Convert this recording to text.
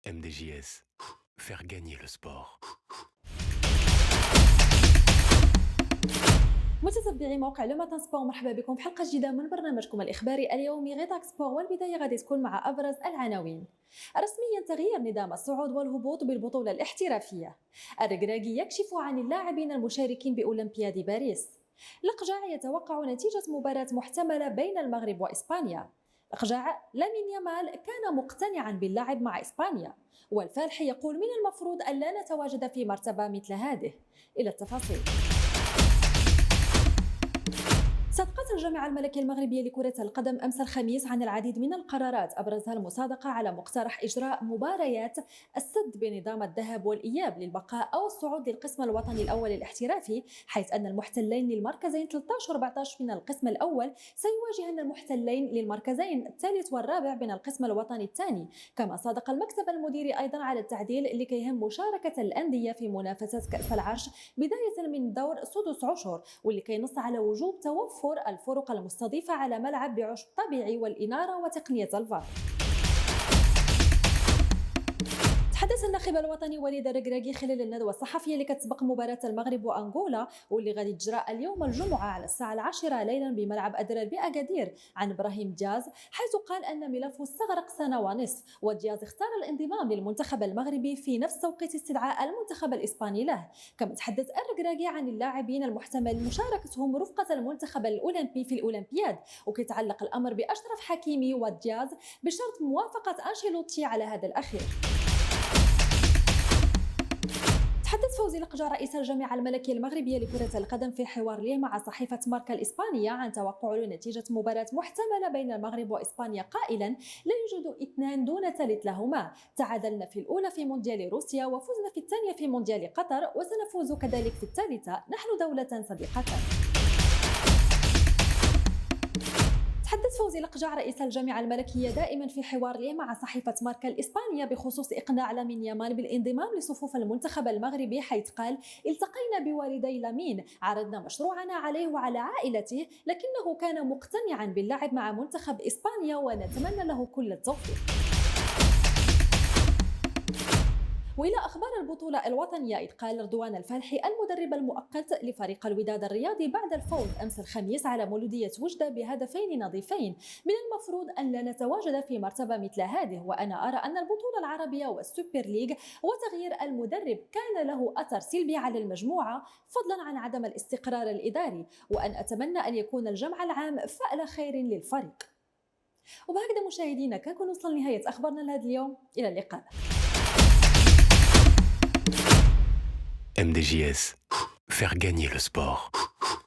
MDJS, faire gagner le sport. متتبعي موقع لو ماتان سبور، مرحبا بكم في حلقه جديده من برنامجكم الاخباري اليومي غطاء سبور. والبدايه غادي تكون مع ابرز العناوين. رسميا تغيير نظام الصعود والهبوط بالبطوله الاحترافيه. الركراكي يكشف عن اللاعبين المشاركين باولمبياد باريس. القجاع يتوقع نتيجه مباراه محتمله بين المغرب واسبانيا. القجاع لامين يامال كان مقتنعا باللعب مع اسبانيا. والفالح يقول من المفروض ان لا نتواجد في مرتبه مثل هذه. الى التفاصيل. صدقت الجامعة الملكية المغربية لكرة القدم أمس الخميس عن العديد من القرارات أبرزها المصادقة على مقترح إجراء مباريات السد بنظام الذهاب والإياب للبقاء أو الصعود للقسم الوطني الأول الاحترافي، حيث أن المحتلين للمركزين 13 و14 من القسم الأول سيواجهن المحتلين للمركزين الثالث والرابع من القسم الوطني الثاني. كما صادق المكتب المديري أيضا على التعديل لكي يهم مشاركة الأندية في منافسة كأس العرش بداية من دور سدس عشر، واللي كي نص على وجوب توفر الفرق المستضيفة على ملعب بعشب طبيعي والإنارة وتقنية الفار. تحدث الناخب الوطني وليد الركراكي خلال الندوة الصحفية اللي كتسبق مباراة المغرب وأنغولا واللي غادي تجرى اليوم الجمعة على الساعة 10 ليلا بملعب أدرار بأكادير عن إبراهيم دياز، حيث قال أن ملفه استغرق سنة ونصف، ودياز اختار الانضمام للمنتخب المغربي في نفس توقيت استدعاء المنتخب الإسباني له. كما تحدث الركراكي عن اللاعبين المحتمل مشاركتهم رفقة المنتخب الأولمبي في الأولمبياد، وكيتعلق الأمر بأشرف حكيمي ودياز بشرط موافقة أنشيلوتي على هذا الأخير. تحدث فوزي القجع رئيس الجامعة الملكية المغربية لكرة القدم في حوار ليه مع صحيفة ماركا الإسبانية عن توقعه لنتيجة مباراة محتملة بين المغرب وإسبانيا، قائلا لا يوجد اثنان دون ثالث لهما، تعادلنا في الأولى في مونديال روسيا وفزنا في الثانية في مونديال قطر وسنفوز كذلك في الثالثة، نحن دولة صديقة. تحدث فوزي القجع رئيس الجامعة الملكية دائما في حوار ليه مع صحيفة ماركا الإسبانية بخصوص إقناع لامين يامال بالانضمام لصفوف المنتخب المغربي، حيث قال التقينا بوالدي لامين، عرضنا مشروعنا عليه وعلى عائلته، لكنه كان مقتنعا باللعب مع منتخب إسبانيا ونتمنى له كل التوفيق. والى اخبار البطوله الوطنيه، اذ قال رضوان الفالحي المدرب المؤقت لفريق الوداد الرياضي بعد الفوز امس الخميس على مولوديه وجده بهدفين نظيفين من المفروض ان لا نتواجد في مرتبه مثل هذه، وانا ارى ان البطوله العربيه والسوبر ليج وتغيير المدرب كان له اثر سلبي على المجموعه فضلا عن عدم الاستقرار الاداري، وان اتمنى ان يكون الجمع العام فأل خير للفريق. وبهكذا مشاهدينا كنكون وصلنا لنهايه اخبارنا لهذا اليوم، الى اللقاء. MDJS, faire gagner le sport.